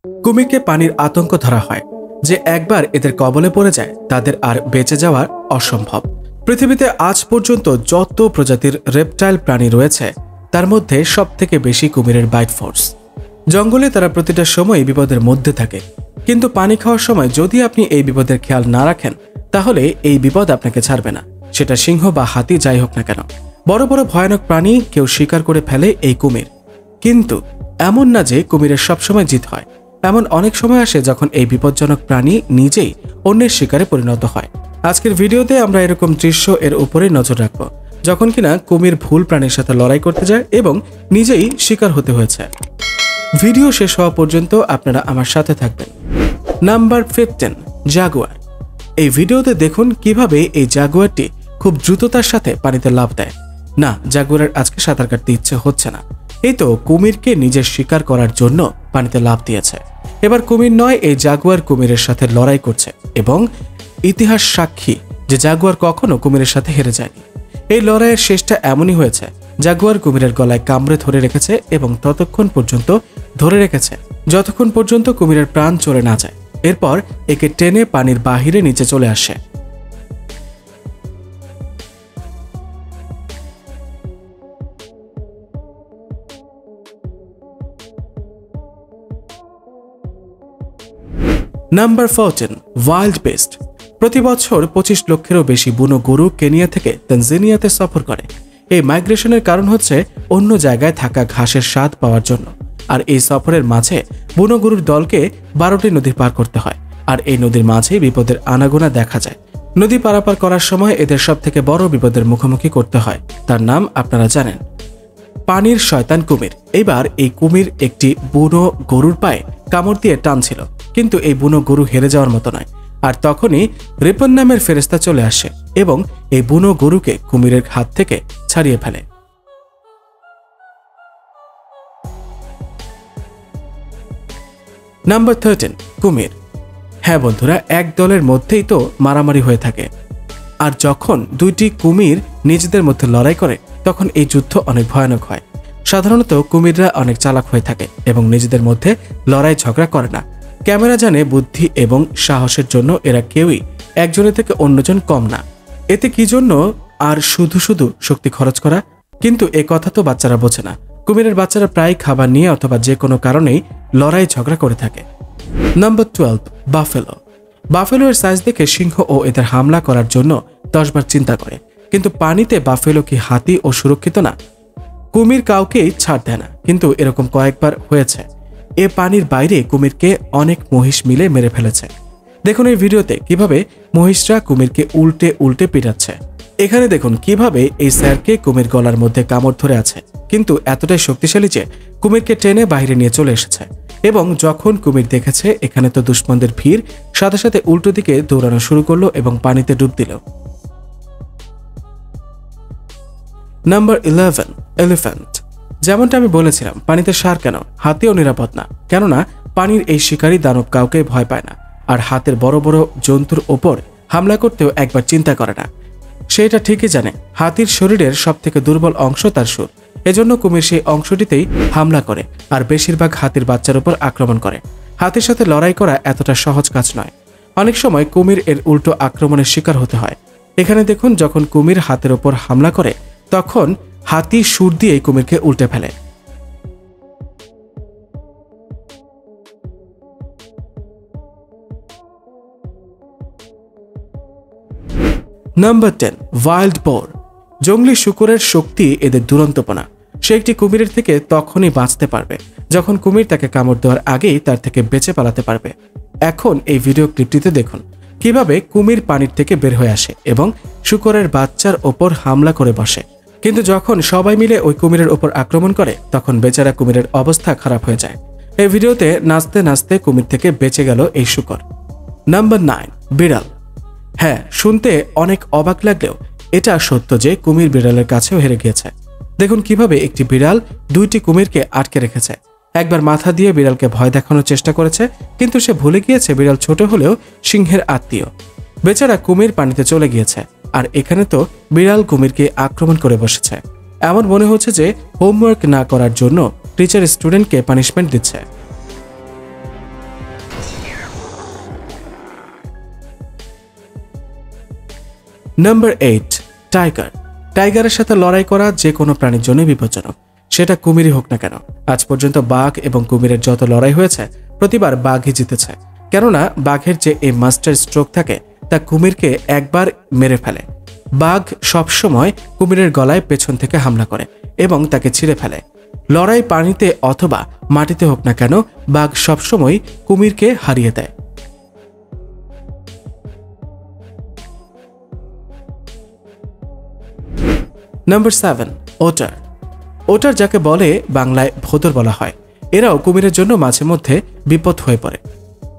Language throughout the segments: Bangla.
কুমিরকে পানির আতঙ্ক ধরা হয়, যে একবার এদের কবলে পড়ে যায় তাদের আর বেঁচে যাওয়া অসম্ভব। পৃথিবীতে আজ পর্যন্ত যত প্রজাতির রেপটাইল প্রাণী রয়েছে তার মধ্যে সবথেকে বেশি কুমিরের বাইট ফোর্স। জঙ্গলে তারা প্রতিটা সময় বিপদের মধ্যে থাকে, কিন্তু পানি খাওয়ার সময় যদি আপনি এই বিপদের খেয়াল না রাখেন তাহলে এই বিপদ আপনাকে ছাড়বে না, সেটা সিংহ বা হাতি যাই হোক না কেন। বড় বড় ভয়ানক প্রাণী কেউ শিকার করে ফেলে এই কুমির, কিন্তু এমন না যে কুমিরের সবসময় জিত হয়। এমন অনেক সময় আসে যখন এই বিপজ্জনক প্রাণী নিজেই অন্যের শিকারে পরিণত হয়। আজকের ভিডিওতে আমরা এরকম দৃশ্য এর উপরে নজর রাখব, যখন কিনা কুমির ভুল প্রাণীর সাথে লড়াই করতে যায় এবং নিজেই শিকার হতে হয়েছে। ভিডিও শেষ হওয়া পর্যন্ত আপনারা আমার সাথে থাকবেন। Number 15, Jaguar. এই ভিডিওতে দেখুন কিভাবে এই জাগুয়ারটি খুব দ্রুততার সাথে পানিতে লাফ দেয়। না, জাগুয়ারের আজকে সাঁতার কাটতে ইচ্ছে হচ্ছে না। এই তো কুমিরকে নিজের শিকার করার জন্য পানিতে লাফ দিয়েছে। এবার কুমির নয়, এই জাগুয়ার কুমিরের সাথে লড়াই করছে এবং ইতিহাস সাক্ষী যে জাগুয়ার কখনো কুমিরের সাথে হেরে যায়নি। এই লড়াইয়ের শেষটা এমনই হয়েছে, জাগুয়ার কুমিরের গলায় কামড়ে ধরে রেখেছে এবং ততক্ষণ পর্যন্ত ধরে রেখেছে যতক্ষণ পর্যন্ত কুমিরের প্রাণ চলে না যায়। এরপর একে টেনে পানির বাহিরে নিচে চলে আসে। Number 14, wild best. প্রতি বছর 25 লক্ষেরও বেশি বুনো গরু কেনিয়া থেকে তানজানিয়াতে সফর করে। এই মাইগ্রেশনের কারণ হচ্ছে অন্য জায়গায় থাকা ঘাসের স্বাদ পাওয়ার জন্য। আর এই সফরের মাঝে বুনো গরুর দলকে 12টি নদী পার করতে হয়, আর এই নদীর মাঝে বিপদের আনাগোনা দেখা যায়। নদী পারাপার করার সময় এদের সব থেকে বড় বিপদের মুখোমুখি করতে হয়, তার নাম আপনারা জানেন, পানির শয়তান কুমির। এবার এই কুমির একটি বুনো গরুর পায়ে কামড় দিয়ে টানছিল, কিন্তু এই বুনো গরু হেরে যাওয়ার মতো নয়। আর তখনই রিপন নামের ফেরেশতা চলে আসে এবং এই বুনো গরুকে কুমিরের হাত থেকে ছাড়িয়ে ফেলে। নাম্বার 13, কুমির। হ্যাঁ বন্ধুরা, এক দলের মধ্যেই তো মারামারি হয়ে থাকে, আর যখন দুইটি কুমির নিজেদের মধ্যে লড়াই করে তখন এই যুদ্ধ অনেক ভয়ানক হয়। সাধারণত কুমিররা অনেক চালাক হয়ে থাকে এবং নিজেদের মধ্যে লড়াই ঝগড়া করে না। ক্যামেরা জানে বুদ্ধি এবং সাহসের জন্য এরা কেউই একজনের থেকে অন্যজন কম না। এতে কি জন্য আর শুধু শুধু শক্তি খরচ করা? কিন্তু এ কথা তো বাচ্চারা বোঝে না। কুমিরের বাচ্চারা প্রায় খাবার নিয়ে অথবা যে কোনো কারণেই লড়াই ঝগড়া করে থাকে। Number 12, buffalo. বাফেলো এর সাইজ দেখে সিংহ ও এদের হামলা করার জন্য 10 বার চিন্তা করে, কিন্তু পানিতে বাফেলো কি হাতি ও সুরক্ষিত না? কুমির কাউকেই ছাড় দেয় না, কিন্তু এরকম কয়েকবার হয়েছে। এ পানির বাইরে কুমিরকে অনেক মহিষ মিলে মেরে ফেলেছে। দেখুন এই ভিডিওতে কিভাবে মহিষরা কুমিরকে উল্টে উল্টে পিটাচ্ছে। এখানে দেখুন কিভাবে এই স্যারকে কুমির গলার মধ্যে কামড় ধরে আছে, কিন্তু এতটাই শক্তিশালী যে কুমিরকে টেনে বাইরে নিয়ে চলে এসেছে। এবং যখন কুমির দেখেছে এখানে তো দুশ্মনদের ভিড়, সাথে সাথে উল্টো দিকে দৌড়ানো শুরু করলো এবং পানিতে ডুব দিল। Number 11, elephant. যেমনটা আমি বলেছিলাম, পানিতে ষাঁড় কেন, হাতিও নিরাপদ না, কেননা পানির এই শিকারী দানব কাউকে ভয় পায় না, আর হাতের বড় বড় জন্তুর ওপর হামলা করতেও একবার চিন্তা করে না। সেটা ঠিকই জানে হাতির শরীরের সব থেকে দুর্বল অংশ তার সুর, এজন্য কুমির সেই অংশটিতেই হামলা করে আর বেশিরভাগ হাতির বাচ্চার উপর আক্রমণ করে। হাতির সাথে লড়াই করা এতটা সহজ কাজ নয়। অনেক সময় কুমির এর উল্টো আক্রমণের শিকার হতে হয়। এখানে দেখুন যখন কুমির হাতের ওপর হামলা করে তখন হাতি সুর দিয়ে কুমিরকে উল্টে ফেলে। Number 10, wild bore. জঙ্গলি শূকরের শক্তি এদের দুরন্তপনা। সে একটি কুমিরের থেকে তখনই বাঁচতে পারবে যখন কুমির তাকে কামড় দেওয়ার আগেই তার থেকে বেঁচে পালাতে পারবে। এখন এই ভিডিও ক্লিপটিতে দেখুন কিভাবে কুমির পানির থেকে বের হয়ে আসে এবং শূকরের বাচ্চার ওপর হামলা করে বসে। কিন্তু যখন সবাই মিলে ওই কুমিরের ওপর আক্রমণ করে তখন বেচারা কুমিরের অবস্থা খারাপ হয়ে যায়। এই ভিডিওতে নাচতে নাচতে কুমির থেকে বেঁচে গেল এই শূকর। নাম্বার 9, বিড়াল। হ্যাঁ, শুনতে অনেক অবাক লাগলেও এটা সত্য যে কুমির বিড়ালের কাছেও হেরে গিয়েছে। দেখুন কিভাবে একটি বিড়াল দুইটি কুমিরকে আটকে রেখেছে। একবার মাথা দিয়ে বিড়ালকে ভয় দেখানোর চেষ্টা করেছে, কিন্তু সে ভুলে গিয়েছে বিড়াল ছোট হলেও সিংহের আত্মীয়। বেচারা কুমির পানিতে চলে গিয়েছে, আর এখানে তো বিড়াল কুমিরকে আক্রমণ করে বসেছে। এমন মনে হচ্ছে যে হোমওয়ার্ক না করার জন্য টিচার স্টুডেন্টকে পানিশমেন্ট দিচ্ছে। Number 8, tiger. টাইগারের সাথে লড়াই করা যে কোনো প্রাণীর জন্য বিপজ্জনক, সেটা কুমিরই হোক না কেন। আজ পর্যন্ত বাঘ এবং কুমিরের যত লড়াই হয়েছে প্রতিবার বাঘই জিতেছে, কেননা বাঘের যে এই মাস্টার স্ট্রোক থাকে তা কুমিরকে একবার মেরে ফেলে। বাঘ সবসময় কুমিরের গলায় পেছন থেকে হামলা করে এবং তাকে ছিঁড়ে ফেলে। লড়াই পানিতে অথবা মাটিতে হোক না কেন, বাঘ সবসময় কুমিরকে হারিয়ে দেয়। নাম্বার 7, ওটার। ওটার যাকে বলে বাংলায় ভোদর বলা হয়, এরাও কুমিরের জন্য মাঝে মধ্যে বিপদ হয়ে পড়ে।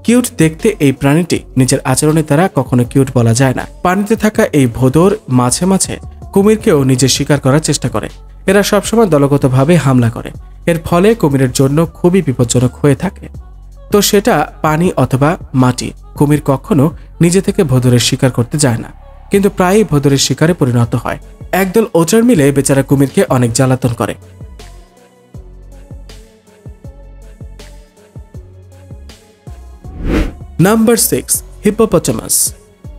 কিউট দেখতে এই প্রাণীটি নিজের আচরণের দ্বারা কখনো কিউট বলা যায় না। পানিতে থাকা এই ভোদর মাঝে মাঝে কুমিরকেও নিজের শিকার করার চেষ্টা করে। এরা সবসময় দলগতভাবে হামলা করে, এর ফলে কুমিরের জন্য খুবই বিপজ্জনক হয়ে থাকে। তো সেটা পানি অথবা মাটি, কুমির কখনো নিজে থেকে ভোদরের শিকার করতে যায় না, কিন্তু প্রায়ই ভোদরের শিকারে পরিণত হয়। একদল ওটার মিলে বেচারা কুমিরকে অনেক জ্বালাতন করে। Number 6, hippopotamus.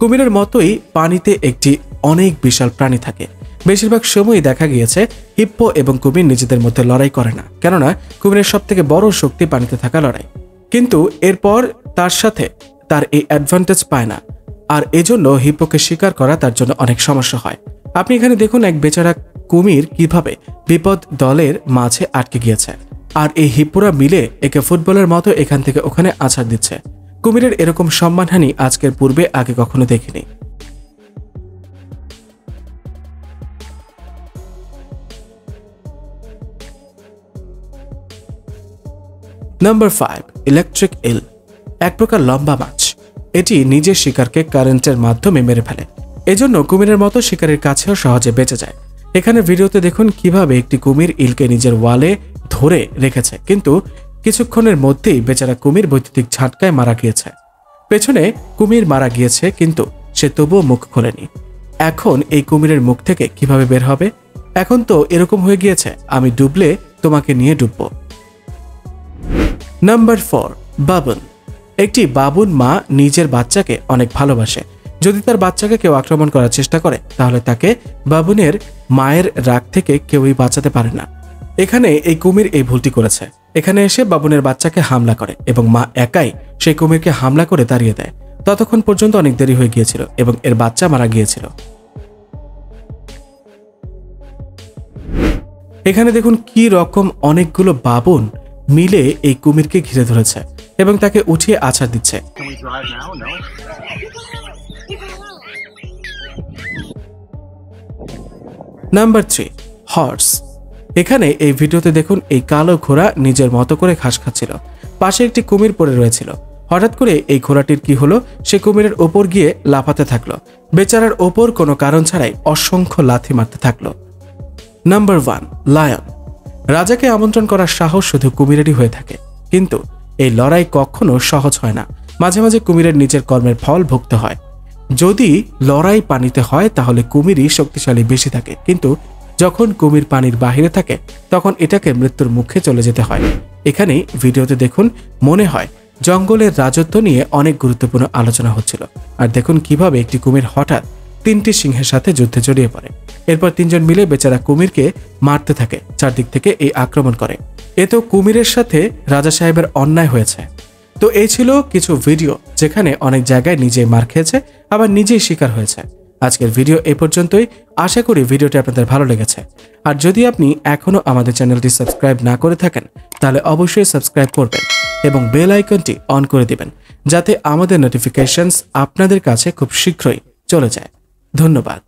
কুমিরের মতোই পানিতে একটি অনেক বিশাল প্রাণী থাকে। বেশিরভাগ সময়ই দেখা গিয়েছে হিপ্পো এবং কুমির নিজেদের মধ্যে লড়াই করে না, কেননা কুমিরের সব থেকে বড় শক্তি পানিতে থাকা লড়াই। কিন্তু এরপর তার সাথে তার এই অ্যাডভান্টেজ পায় না, আর এজন্য হিপ্পোকে শিকার করা তার জন্য অনেক সমস্যা হয়। আপনি এখানে দেখুন এক বেচারা কুমির কিভাবে বিপদ দলের মাঝে আটকে গিয়েছে, আর এই হিপ্পোরা মিলে একে ফুটবলের মতো এখান থেকে ওখানে আছাড় দিচ্ছে। কুমিরের এরকম সম্মানহানি আজকের পূর্বে আগে কখনো দেখিনি। নাম্বার 5, ইলেকট্রিক ইল। এক প্রকার লম্বা মাছ, এটি নিজের শিকারকে কারেন্টের মাধ্যমে মেরে ফেলে, এজন্য কুমিরের মতো শিকারের কাছেও সহজে বেঁচে যায়। এখানে ভিডিওতে দেখুন কিভাবে একটি কুমির ইলকে নিজের ওয়ালে ধরে রেখেছে, কিন্তু কিছুক্ষণের মধ্যেই বেচারা কুমির বৈদ্যুতিক ঝাটকায় মারা গিয়েছে। পেছনে কুমির মারা গিয়েছে, কিন্তু সে তবুও মুখ খোলেনি। এখন এই কুমিরের মুখ থেকে কিভাবে বের হবে? এখন তো এরকম হয়ে গিয়েছে, আমি ডুবলে তোমাকে নিয়ে ডুবব। নাম্বার 4, বাবুন। একটি বাবুন মা নিজের বাচ্চাকে অনেক ভালোবাসে। যদি তার বাচ্চাকে কেউ আক্রমণ করার চেষ্টা করে, তাহলে তাকে বাবুনের মায়ের রাগ থেকে কেউই বাঁচাতে পারে না। এখানে এই কুমির এই ভুলটি করেছে। এখানে এসে বাবুনের বাচ্চাকে হামলা করে এবং মা একাই সেই কুমিরকে হামলা করে দাঁড়িয়ে দেয়। ততক্ষণ পর্যন্ত অনেক দেরি হয়ে গিয়েছিল এবং এর বাচ্চা মারা গিয়েছিল। এখানে দেখুন কি রকম অনেকগুলো বাবুন মিলে এই কুমিরকে ঘিরে ধরেছে এবং তাকে উঠিয়ে আছাড় দিচ্ছে। Number 3, horse. এখানে এই ভিডিওতে দেখুন এই কালো ঘোড়া নিজের মতো করে ঘাস খাচ্ছিল। পাশে একটি কুমির পড়ে রয়েছিল। হঠাৎ করে এই ঘোড়াটির কি হলো, সে কুমিরের ওপর গিয়ে লাফাতে থাকলো। বেচারার ওপর কোনো কারণ ছাড়াই অসংখ্য লাথি মারতে থাকলো। Number 1, lion. রাজাকে আমন্ত্রণ করার সাহস শুধু কুমিরেরই হয়ে থাকে, কিন্তু এই লড়াই কখনো সহজ হয় না। মাঝে মাঝে কুমিরের নিজের কর্মের ফল ভুগতে হয়। যদি লড়াই পানিতে হয় তাহলে কুমিরই শক্তিশালী বেশি থাকে, কিন্তু যখন কুমির পানির বাহিরে থাকে তখন এটাকে মৃত্যুর মুখে চলে যেতে হয়। এখানে ভিডিওতে দেখুন মনে হয় জঙ্গলের রাজত্ব নিয়ে অনেক গুরুত্বপূর্ণ আলোচনা হচ্ছিল। আর দেখুন কিভাবে একটি কুমির হঠাৎ 3টি সিংহের সাথে যুদ্ধে জড়িয়ে পড়ে। এরপর 3 জন মিলে বেচারা কুমিরকে মারতে থাকে, চারদিক থেকে এই আক্রমণ করে। এ তো কুমিরের সাথে রাজা সাহেবের অন্যায় হয়েছে। তো এই ছিল কিছু ভিডিও যেখানে অনেক জায়গায় নিজেই মার খেয়েছে, আবার নিজেই শিকার হয়েছে। আজকের ভিডিও এই পর্যন্তই। আশা করি ভিডিওটি আপনাদের ভালো লেগেছে। আর যদি আপনি এখনো আমাদের চ্যানেলটি সাবস্ক্রাইব না করে থাকেন, তাহলে অবশ্যই সাবস্ক্রাইব করবেন এবং বেল আইকনটি অন করে দিবেন, যাতে আমাদের নোটিফিকেশনস আপনাদের কাছে খুব শীঘ্রই চলে যায়। ধন্যবাদ।